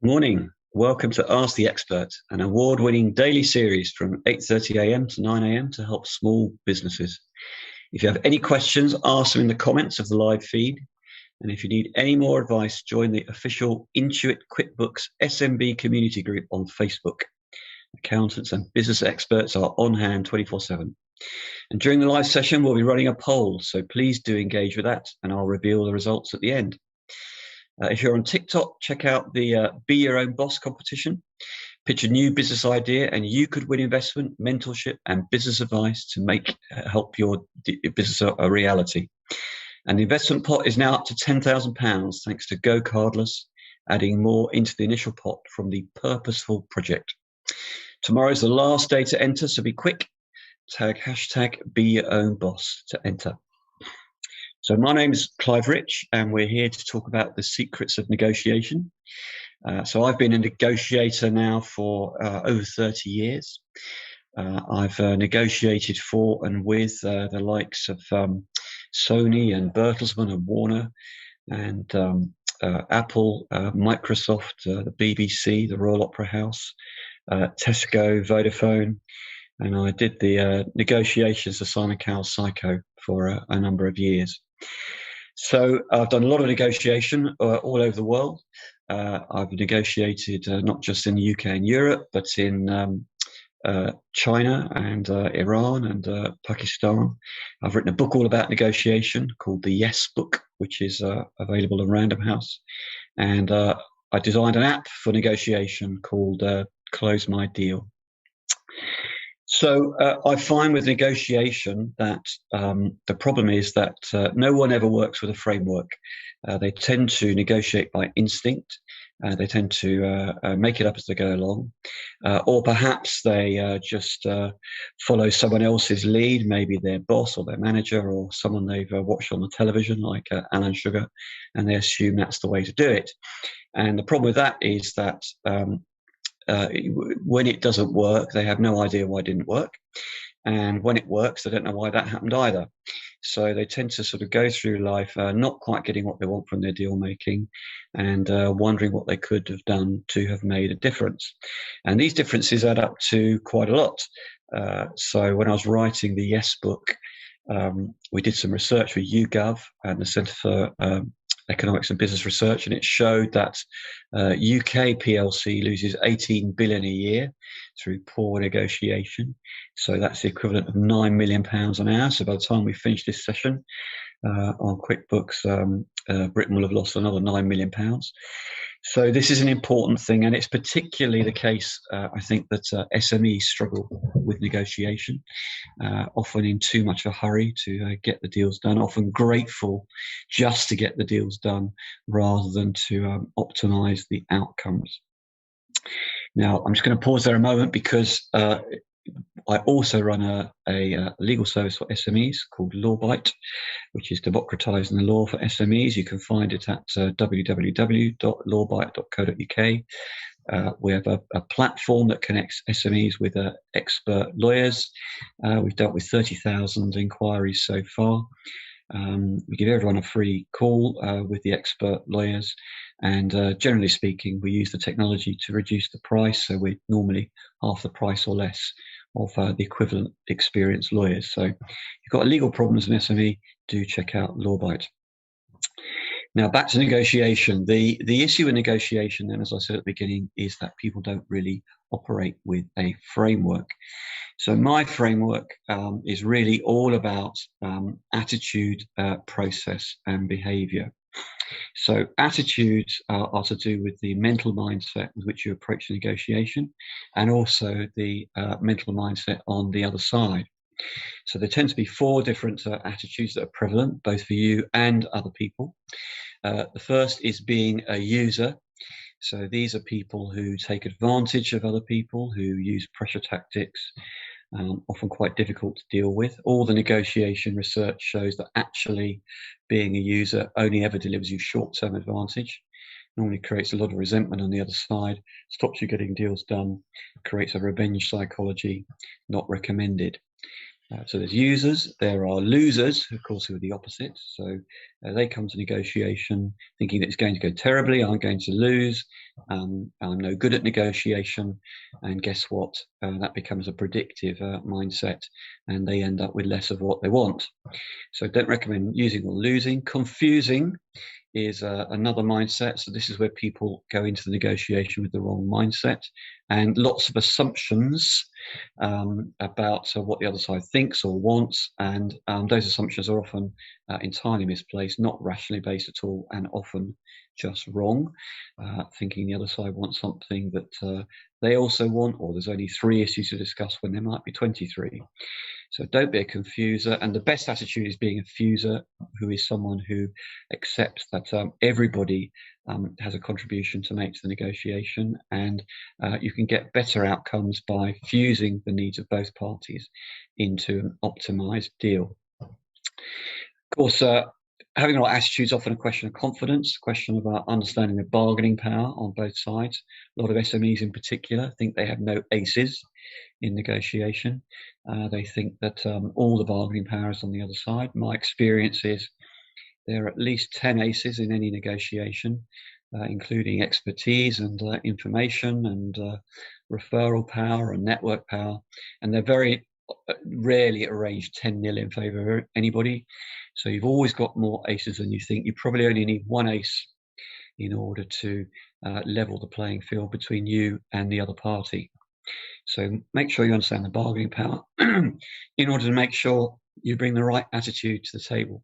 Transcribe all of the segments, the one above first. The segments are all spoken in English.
Morning. Welcome to Ask the Expert, an award-winning daily series from 8:30 a.m. to 9 a.m. to help small businesses. If you have any questions, ask them in the comments of the live feed. And if you need any more advice, join the official Intuit QuickBooks SMB community group on Facebook. Accountants and business experts are on hand 24/7. And during the live session, we'll be running a poll, so please do engage with that, and I'll reveal the results at the end. If you're on TikTok, check out the Be Your Own Boss competition. Pitch a new business idea and you could win investment, mentorship and business advice to help your business a reality. And the investment pot is now up to £10,000 thanks to Go Cardless, adding more into the initial pot from the Purposeful project. Tomorrow's the last day to enter, so be quick. Tag hashtag Be Your Own Boss to enter. So my name is Clive Rich, and we're here to talk about the secrets of negotiation. So I've been a negotiator now for over 30 years. I've negotiated for and with the likes of Sony and Bertelsmann and Warner and Apple, Microsoft, the BBC, the Royal Opera House, Tesco, Vodafone, and I did the negotiations for Simon Cowell's Psycho for a number of years. So I've done a lot of negotiation all over the world. I've negotiated not just in the UK and Europe, but in China and Iran and Pakistan. I've written a book all about negotiation called The Yes Book, which is available on Random House. And I designed an app for negotiation called Close My Deal. So I find with negotiation that the problem is that no one ever works with a framework. They tend to negotiate by instinct. They tend to make it up as they go along. Or perhaps they just follow someone else's lead, maybe their boss or their manager or someone they've watched on the television like Alan Sugar, and they assume that's the way to do it. And the problem with that is that when it doesn't work, they have no idea why it didn't work. And when it works, they don't know why that happened either. So they tend to sort of go through life not quite getting what they want from their deal making and wondering what they could have done to have made a difference. And these differences add up to quite a lot. So when I was writing the Yes book, we did some research with YouGov and the Centre for Economics and Business Research, and it showed that UK PLC loses 18 billion a year through poor negotiation. So that's the equivalent of £9 million an hour. So by the time we finish this session on QuickBooks, Britain will have lost another £9 million. So this is an important thing, and it's particularly the case, I think, that SMEs struggle with negotiation, often in too much of a hurry to get the deals done, often grateful just to get the deals done rather than to optimize the outcomes. Now, I'm just going to pause there a moment because I also run a legal service for SMEs called LawBite, which is democratising the law for SMEs. You can find it at www.lawbite.co.uk. We have a platform that connects SMEs with expert lawyers. We've dealt with 30,000 inquiries so far. We give everyone a free call with the expert lawyers, and generally speaking, we use the technology to reduce the price, so we're normally half the price or less of the equivalent experienced lawyers. So if you've got legal problems in SME, do check out LawBite. Now back to negotiation. The issue in negotiation then, as I said at the beginning, is that people don't really operate with a framework. So my framework is really all about attitude, process and behavior. So attitudes are to do with the mental mindset with which you approach the negotiation, and also the mental mindset on the other side. So there tend to be four different attitudes that are prevalent, both for you and other people. The first is being a user. So these are people who take advantage of other people, who use pressure tactics, often quite difficult to deal with. All the negotiation research shows that actually being a user only ever delivers you short-term advantage. Normally creates a lot of resentment on the other side, stops you getting deals done, creates a revenge psychology, not recommended. So there's users, there are losers, of course, who are the opposite. So they come to negotiation thinking that it's going to go terribly, I'm going to lose, I'm no good at negotiation, and guess what? That becomes a predictive mindset, and they end up with less of what they want. So don't recommend using or losing. Confusing is another mindset. So this is where people go into the negotiation with the wrong mindset and lots of assumptions about what the other side thinks or wants, and those assumptions are often entirely misplaced, not rationally based at all, and often just wrong, thinking the other side wants something that they also want, or there's only 3 issues to discuss when there might be 23. So don't be a confuser, and the best attitude is being a fuser, who is someone who accepts that everybody has a contribution to make to the negotiation, and you can get better outcomes by fusing the needs of both parties into an optimized deal. Of course, having the right attitude is often a question of confidence, a question about understanding the bargaining power on both sides. A lot of SMEs in particular think they have no aces in negotiation. They think that all the bargaining power is on the other side. My experience is there are at least 10 aces in any negotiation, including expertise and information and referral power and network power, and they're very rarely arranged 10-0 in favour of anybody. So you've always got more aces than you think. You probably only need 1 ace in order to level the playing field between you and the other party. So make sure you understand the bargaining power in order to make sure you bring the right attitude to the table.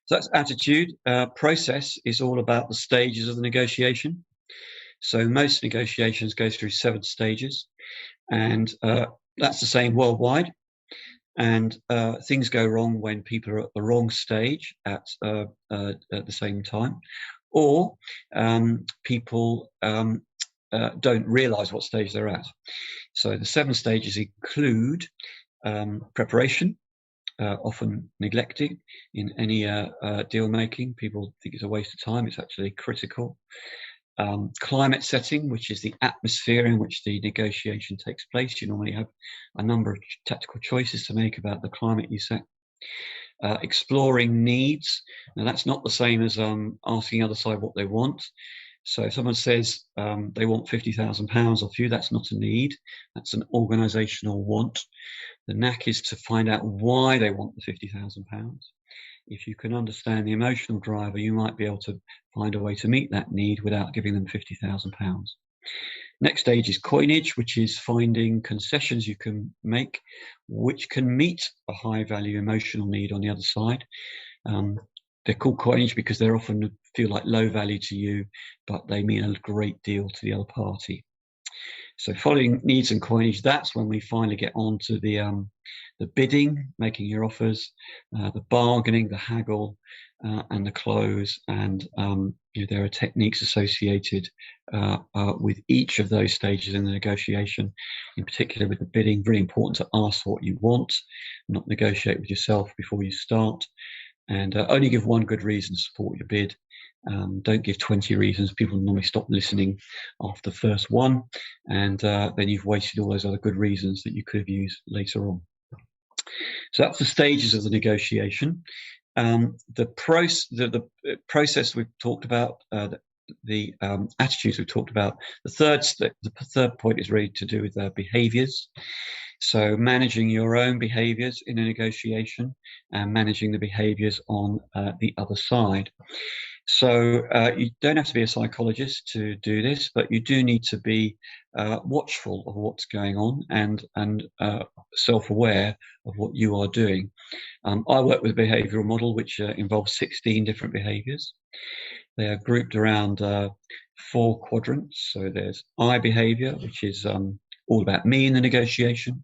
So that's attitude. Process is all about the stages of the negotiation. So most negotiations go through 7 stages, and that's the same worldwide. And things go wrong when people are at the wrong stage at the same time, or people don't realize what stage they're at. So the 7 stages include preparation, often neglected in any deal making. People think it's a waste of time. It's actually critical. Climate setting, which is the atmosphere in which the negotiation takes place. You normally have a number of tactical choices to make about the climate you set. Exploring needs. Now that's not the same as asking the other side what they want. So if someone says they want £50,000 off you, that's not a need. That's an organisational want. The knack is to find out why they want the £50,000. If you can understand the emotional driver, you might be able to find a way to meet that need without giving them £50,000. Next stage is coinage, which is finding concessions you can make which can meet a high value emotional need on the other side. They're called coinage because they often feel like low value to you, but they mean a great deal to the other party. So following needs and coinage, that's when we finally get on to the bidding, making your offers, the bargaining, the haggle, and the close. And there are techniques associated with each of those stages in the negotiation. In particular with the bidding, really important to ask for what you want, not negotiate with yourself before you start, and only give 1 good reason to support your bid. Don't give 20 reasons. People normally stop listening after the first one, and then you've wasted all those other good reasons that you could have used later on. So that's the stages of the negotiation. The process we've talked about, the attitudes we've talked about. The third point is really to do with behaviours. So managing your own behaviours in a negotiation and managing the behaviours on the other side. So you don't have to be a psychologist to do this, but you do need to be watchful of what's going on and self-aware of what you are doing. I work with a behavioural model which involves 16 different behaviours. They are grouped around 4 quadrants. So there's I behaviour, which is all about me in the negotiation,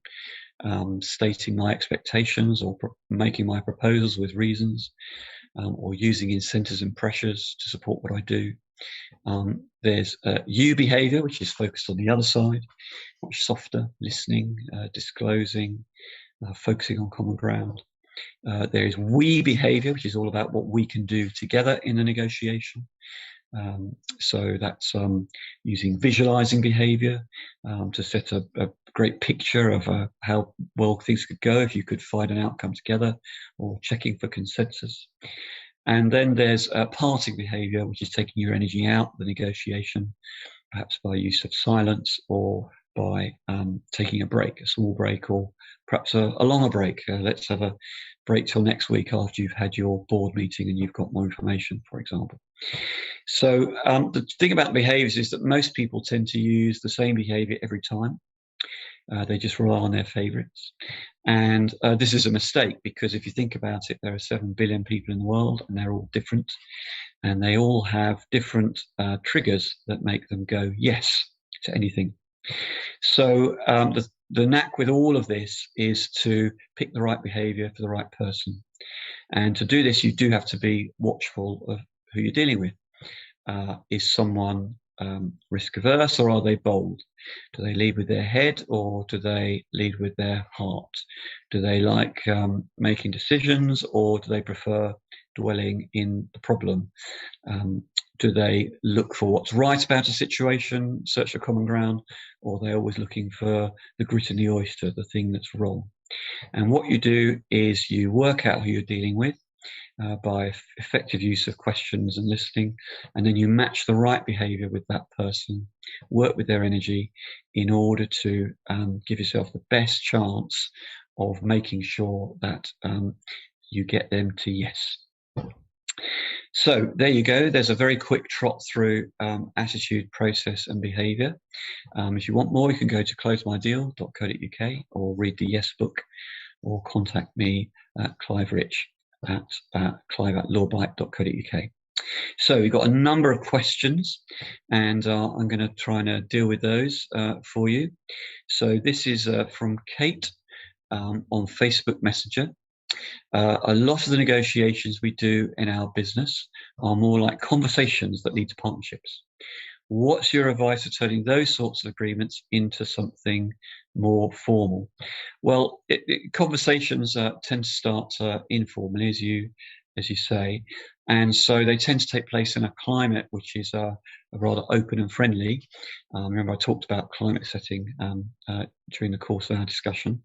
stating my expectations or making my proposals with reasons, or using incentives and pressures to support what I do. There's you behaviour, which is focused on the other side, much softer, listening, disclosing, focusing on common ground. There is we behaviour, which is all about what we can do together in a negotiation. So that's using visualizing behavior to set a great picture of how well things could go if you could find an outcome together, or checking for consensus. And then there's parting behavior, which is taking your energy out the negotiation, perhaps by use of silence, or by taking a break, a small break, or perhaps a longer break. Let's have a break till next week after you've had your board meeting and you've got more information, for example. So the thing about behaviors is that most people tend to use the same behavior every time. They just rely on their favorites. And this is a mistake, because if you think about it, there are 7 billion people in the world, and they're all different. And they all have different triggers that make them go yes to anything. So the knack with all of this is to pick the right behavior for the right person. And to do this, you do have to be watchful of who you're dealing with. Is someone risk averse, or are they bold? Do they lead with their head, or do they lead with their heart? Do they like making decisions, or do they prefer dwelling in the problem? Do they look for what's right about a situation, search for common ground, or are they always looking for the grit in the oyster, the thing that's wrong? And what you do is you work out who you're dealing with by effective use of questions and listening, and then you match the right behavior with that person, work with their energy in order to give yourself the best chance of making sure that you get them to yes. So there you go. There's a very quick trot through attitude, process, and behavior. If you want more, you can go to closemydeal.co.uk, or read the Yes book, or contact me at Clive Rich at clive@lawbite.co.uk. So we've got a number of questions, and I'm going to try and deal with those for you. So this is from Kate on Facebook Messenger. A lot of the negotiations we do in our business are more like conversations that lead to partnerships. What's your advice for turning those sorts of agreements into something more formal? Well, conversations tend to start informally, as you say, and so they tend to take place in a climate which is rather open and friendly. Remember, I talked about climate setting during the course of our discussion.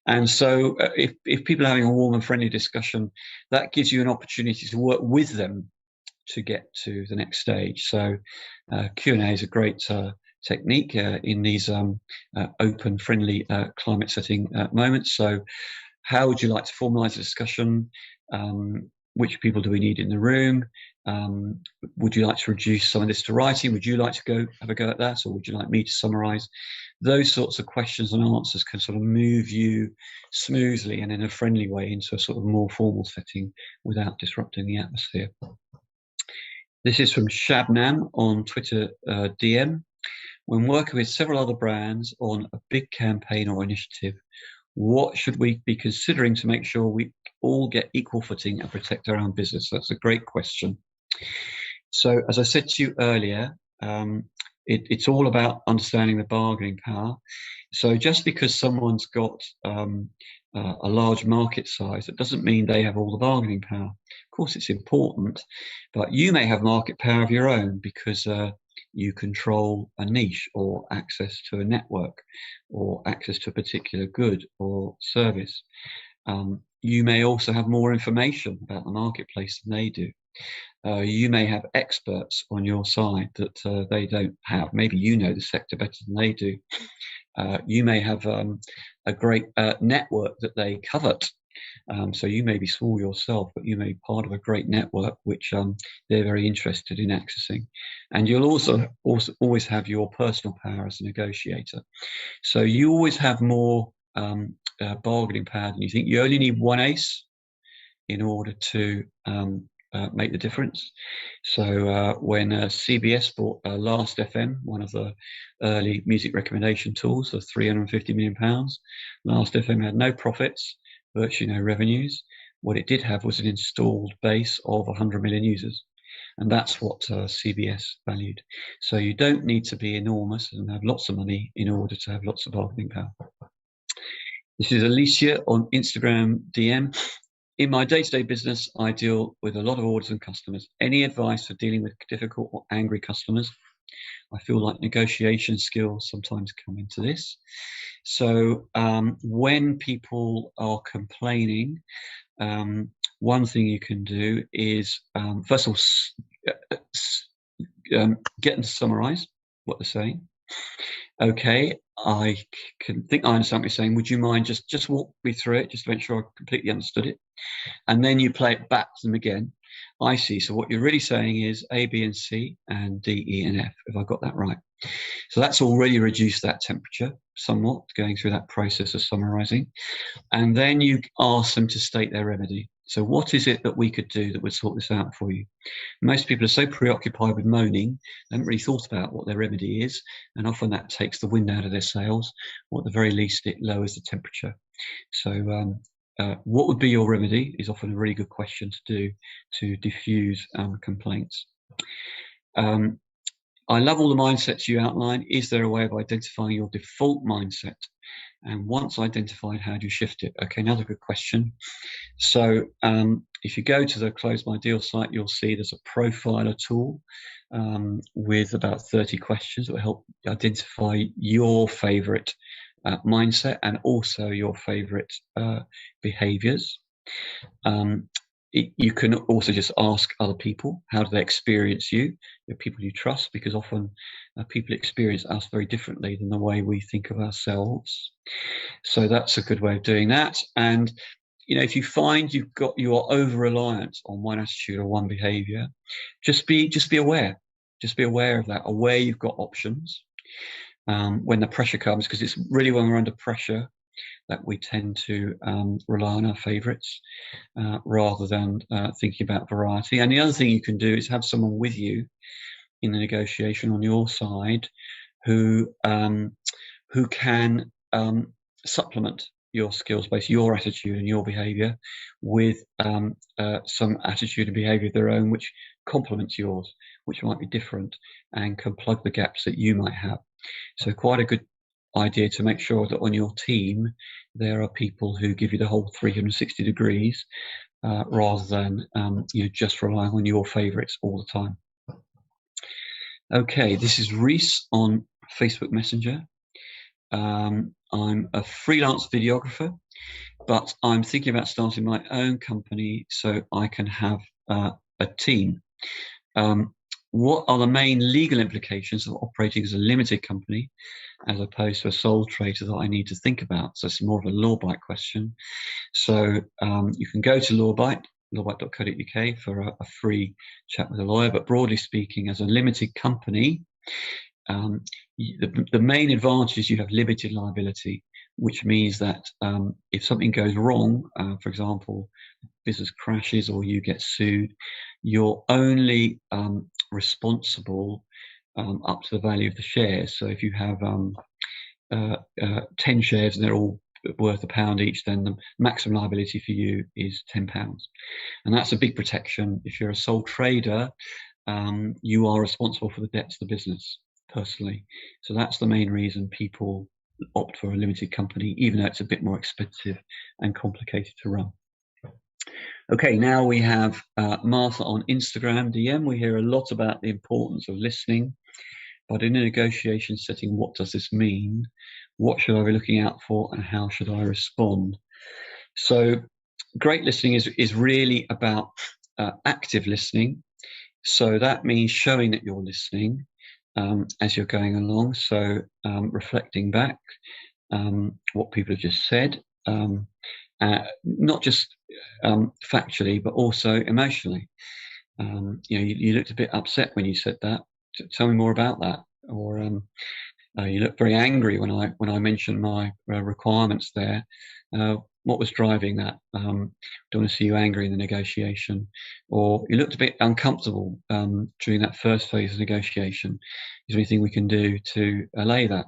And so if people are having a warm and friendly discussion, that gives you an opportunity to work with them to get to the next stage. So Q&A is a great technique in these open, friendly climate setting moments. So how would you like to formalize a discussion? Which people do we need in the room? Would you like to reduce some of this to writing? Would you like to have a go at that? Or would you like me to summarize? Those sorts of questions and answers can sort of move you smoothly and in a friendly way into a sort of more formal setting without disrupting the atmosphere. This is from Shabnam on Twitter DM. When working with several other brands on a big campaign or initiative, what should we be considering to make sure we all get equal footing and protect our own business? That's a great question. So as I said to you earlier, it's all about understanding the bargaining power. So just because someone's got a large market size, it doesn't mean they have all the bargaining power. Of course, it's important, but you may have market power of your own because you control a niche, or access to a network, or access to a particular good or service. You may also have more information about the marketplace than they do. You may have experts on your side that they don't have. Maybe you know the sector better than they do. You may have a great network that they covet. So you may be small yourself, but you may be part of a great network which they're very interested in accessing. And you'll also always have your personal power as a negotiator. So you always have more bargaining power than you think. You only need one ace in order to make the difference. So when CBS bought Last FM, one of the early music recommendation tools, for £350 million, Last FM had no profits, virtually no revenues. What it did have was an installed base of 100 million users. And that's what CBS valued. So you don't need to be enormous and have lots of money in order to have lots of bargaining power. This is Alicia on Instagram DM. In my day-to-day business, I deal with a lot of orders and customers. Any advice for dealing with difficult or angry customers? I feel like negotiation skills sometimes come into this. So when people are complaining, one thing you can do is, first of all, get them to summarize what they're saying. Okay, I think I understand what you're saying. Would you mind just walk me through it, just to make sure I completely understood it? And then you play it back to them again. I see. So what you're really saying is A, B, and C, and D, E, and F, if I got that right. So that's already reduced that temperature somewhat, going through that process of summarizing. And then you ask them to state their remedy. So what is it that we could do that would sort this out for you? Most people are so preoccupied with moaning, they haven't really thought about what their remedy is, and often that takes the wind out of their sails, or at the very least it lowers the temperature. So what would be your remedy is often a really good question to do to diffuse complaints. I love all the mindsets you outline. Is there a way of identifying your default mindset? And once identified, how do you shift it? Okay, another good question. So if you go to the Close My Deal site, you'll see there's a profiler tool with about 30 questions that will help identify your favorite mindset and also your favorite behaviors. You can also just ask other people, how do they experience you? The people you trust, because often people experience us very differently than the way we think of ourselves. So that's a good way of doing that. And if you find you are over reliant on one attitude or one behavior, just be aware. Just be aware of that. Aware you've got options when the pressure comes, because it's really when we're under pressure that we tend to rely on our favorites rather than thinking about variety. And the other thing you can do is have someone with you in the negotiation on your side who can supplement your skills base, your attitude and your behavior with some attitude and behavior of their own which complements yours, which might be different and can plug the gaps that you might have. So quite a good idea to make sure that on your team there are people who give you the whole 360 degrees rather than just relying on your favorites all the time. Okay, this is Reese on Facebook Messenger. I'm a freelance videographer, but I'm thinking about starting my own company so I can have a team. What are the main legal implications of operating as a limited company as opposed to a sole trader that I need to think about? So it's more of a LawBite question. So you can go to LawBite, lawbite.co.uk for a free chat with a lawyer. But broadly speaking, as a limited company, the main advantage is you have limited liability, which means that if something goes wrong, for example, business crashes or you get sued, you're only responsible up to the value of the shares. So if you have 10 shares and they're all worth £1 each, then the maximum liability for you is £10. And that's a big protection. If you're a sole trader, you are responsible for the debts of the business personally. So that's the main reason people opt for a limited company, even though it's a bit more expensive and complicated to run. Okay, now we have Martha on Instagram DM. We hear a lot about the importance of listening, but in a negotiation setting, what does this mean? What should I be looking out for, and how should I respond? So great listening is really about active listening. So that means showing that you're listening as you're going along. So reflecting back what people have just said, not just factually, but also emotionally. You looked a bit upset when you said that. Tell me more about that. Or you looked very angry when I mentioned my requirements there. What was driving that? Don't want to see you angry in the negotiation. Or you looked a bit uncomfortable during that first phase of negotiation. Is there anything we can do to allay that?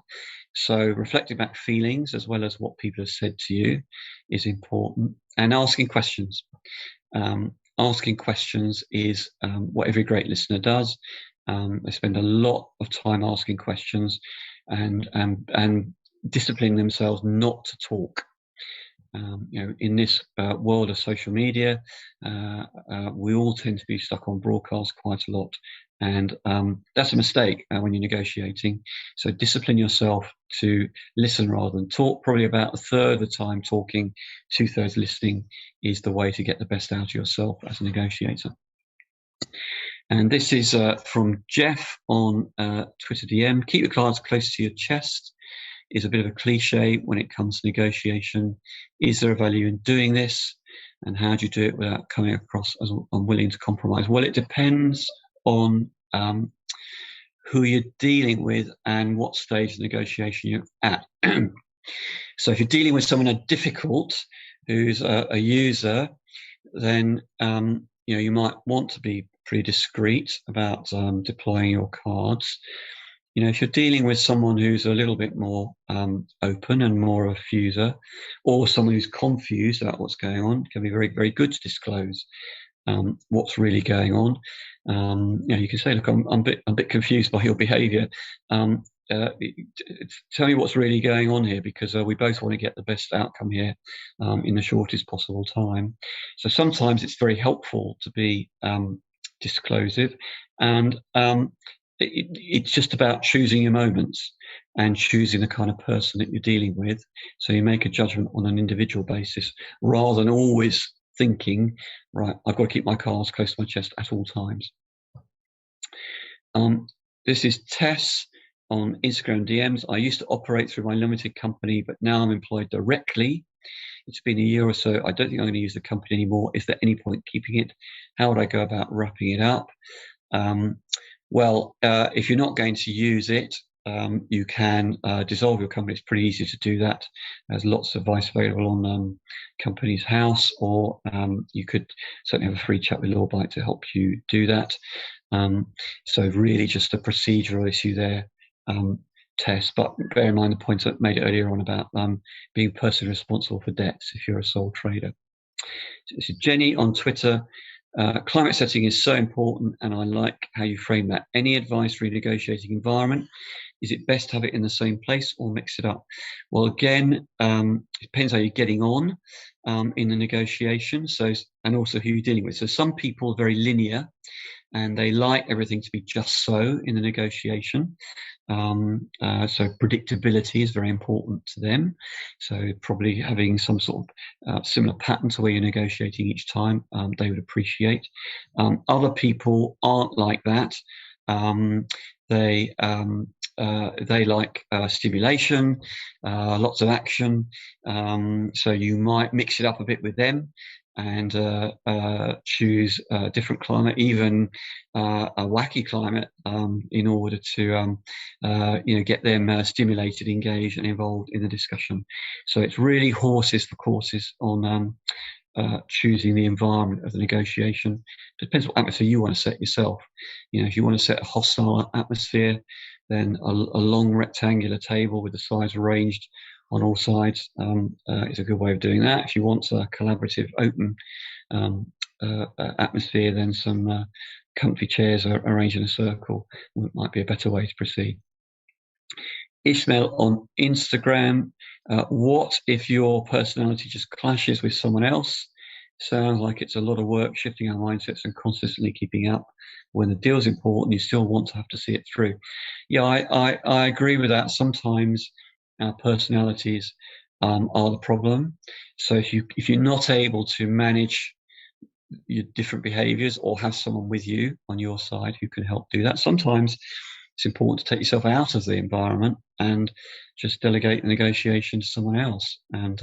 So reflecting back feelings as well as what people have said to you is important. And asking questions. Asking questions is what every great listener does. They spend a lot of time asking questions and disciplining themselves not to talk. In this world of social media, we all tend to be stuck on broadcast quite a lot, And that's a mistake when you're negotiating. So discipline yourself to listen rather than talk. Probably about a third of the time talking, 2/3 listening is the way to get the best out of yourself as a negotiator. And this is from Jeff on Twitter DM. Keep your cards close to your chest is a bit of a cliche when it comes to negotiation. Is there a value in doing this? And how do you do it without coming across as unwilling to compromise? Well, it depends on who you're dealing with and what stage of negotiation you're at. So if you're dealing with someone difficult who's a user, then you might want to be pretty discreet about deploying your cards. If you're dealing with someone who's a little bit more open and more of a fuser, or someone who's confused about what's going on, it can be very, very good to disclose what's really going on. You can say, look, I'm a bit confused by your behaviour. Tell me what's really going on here, because we both want to get the best outcome here in the shortest possible time. So sometimes it's very helpful to be disclosive, and it's just about choosing your moments and choosing the kind of person that you're dealing with. So you make a judgment on an individual basis rather than always thinking, right, I've got to keep my cards close to my chest at all times. This is Tess on Instagram DMs. I used to operate through my limited company, but now I'm employed directly. It's been a year or so. I don't think I'm going to use the company anymore. Is there any point keeping it? How would I go about wrapping it up? Well, if you're not going to use it, you can dissolve your company. It's pretty easy to do that. There's lots of advice available on Companies House, or you could certainly have a free chat with LawBite to help you do that. So really just a procedural issue there, Tess. But bear in mind the points I made earlier on about being personally responsible for debts if you're a sole trader. So Jenny on Twitter. Climate setting is so important, and I like how you frame that. Any advice for a negotiating environment? Is it best to have it in the same place or mix it up? Well, again, it depends how you're getting on in the negotiation, and also who you're dealing with. So some people are very linear, and they like everything to be just so in the negotiation. So predictability is very important to them. So probably having some sort of similar pattern to where you're negotiating each time, they would appreciate. Other people aren't like that. They like stimulation, lots of action. So you might mix it up a bit with them and choose a different climate, even a wacky climate, in order to get them stimulated, engaged, and involved in the discussion. So it's really horses for courses on choosing the environment of the negotiation. Depends what atmosphere you want to set yourself. If you want to set a hostile atmosphere, then a long rectangular table with the sides arranged on all sides is a good way of doing that. If you want a collaborative, open atmosphere, then some comfy chairs are arranged in a circle might be a better way to proceed. Ishmael on Instagram. What if your personality just clashes with someone else? Sounds like it's a lot of work shifting our mindsets and consistently keeping up. When the deal's important, you still want to have to see it through. Yeah, I agree with that. Sometimes our personalities are the problem. So if you're not able to manage your different behaviors or have someone with you on your side who can help do that, sometimes it's important to take yourself out of the environment and just delegate the negotiation to someone else, and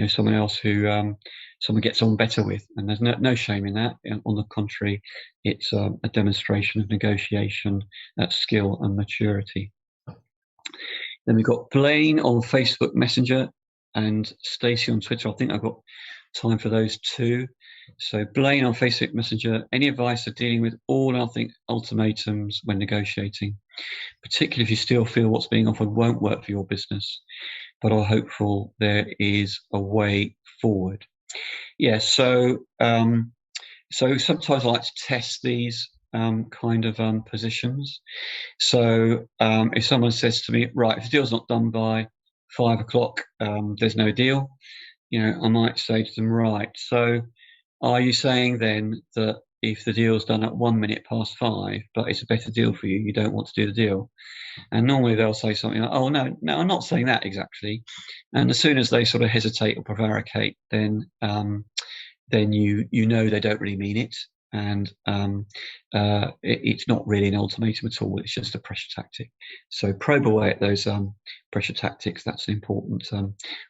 someone else who someone gets on better with. And there's no shame in that. On the contrary, it's a demonstration of negotiation skill and maturity. Then we've got Blaine on Facebook Messenger and Stacey on Twitter. I think I've got time for those two. So Blaine on Facebook Messenger, any advice for dealing with all nothing ultimatums when negotiating, particularly if you still feel what's being offered won't work for your business, but are hopeful there is a way forward? Yeah, so sometimes I like to test these kind of positions. So if someone says to me, right, if the deal's not done by 5 o'clock, there's no deal, I might say to them, right, so are you saying then that if the deal's done at 1 minute past 5, but it's a better deal for you, you don't want to do the deal. And normally they'll say something like, oh, no, I'm not saying that exactly. And as soon as they sort of hesitate or prevaricate, then you know they don't really mean it. And it's not really an ultimatum at all. It's just a pressure tactic. So probe away at those pressure tactics. That's an important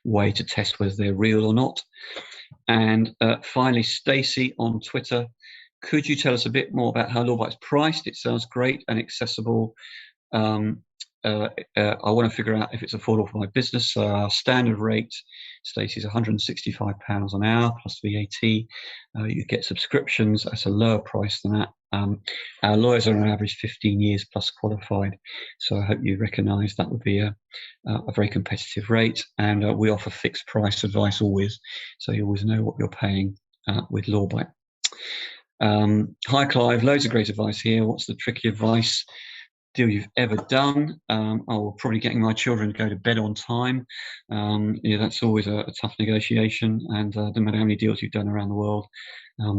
way to test whether they're real or not. And finally, Stacey on Twitter, could you tell us a bit more about how LawBite's priced? It sounds great and accessible. I want to figure out if it's affordable for my business. So our standard rate, Stacey, is £165 an hour plus VAT. You get subscriptions at a lower price than that. Our lawyers are on average 15 years plus qualified. So I hope you recognise that would be a very competitive rate. And we offer fixed price advice always. So you always know what you're paying with LawBite. Hi, Clive. Loads of great advice here. What's the tricky advice deal you've ever done? Probably getting my children to go to bed on time. That's always a tough negotiation, and no matter how many deals you've done around the world,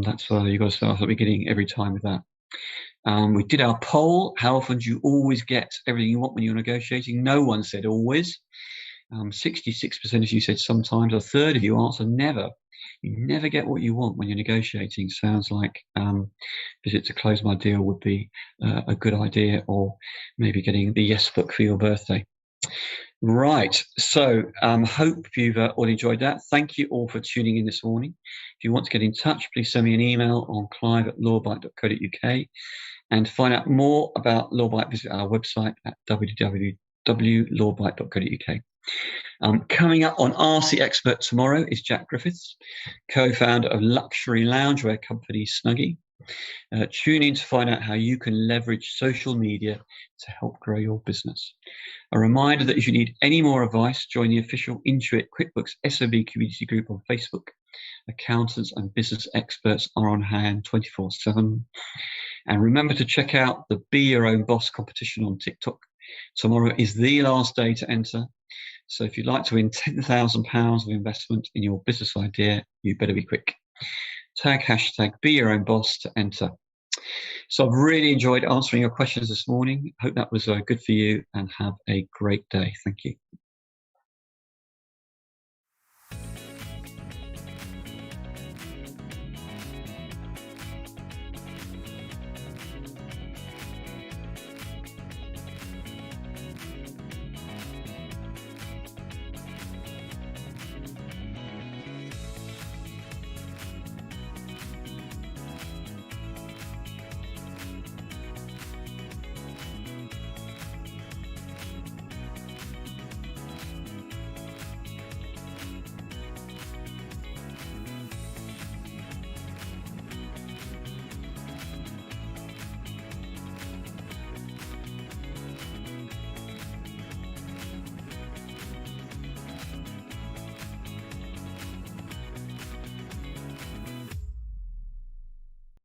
that's you've got to start at the beginning every time with that. We did our poll. How often do you always get everything you want when you're negotiating? No one said always. 66% of you said sometimes. A third of you answered never. You never get what you want when you're negotiating. Sounds like visit to close my deal would be a good idea, or maybe getting the yes book for your birthday. Right, so hope you've all enjoyed that. Thank you all for tuning in this morning. If you want to get in touch, please send me an email on clive@lawbite.co.uk, and to find out more about LawBite, visit our website at www.lawbite.co.uk. Coming up on RC Expert tomorrow is Jack Griffiths, co-founder of luxury loungewear company Snuggie. Tune in to find out how you can leverage social media to help grow your business. A reminder that if you need any more advice, join the official Intuit QuickBooks SME community group on Facebook. Accountants and business experts are on hand 24/7. And remember to check out the Be Your Own Boss competition on TikTok. Tomorrow is the last day to enter. So if you'd like to win £10,000 of investment in your business idea, you better be quick. Tag hashtag Be Your Own Boss to enter. So I've really enjoyed answering your questions this morning. Hope that was good for you, and have a great day. Thank you.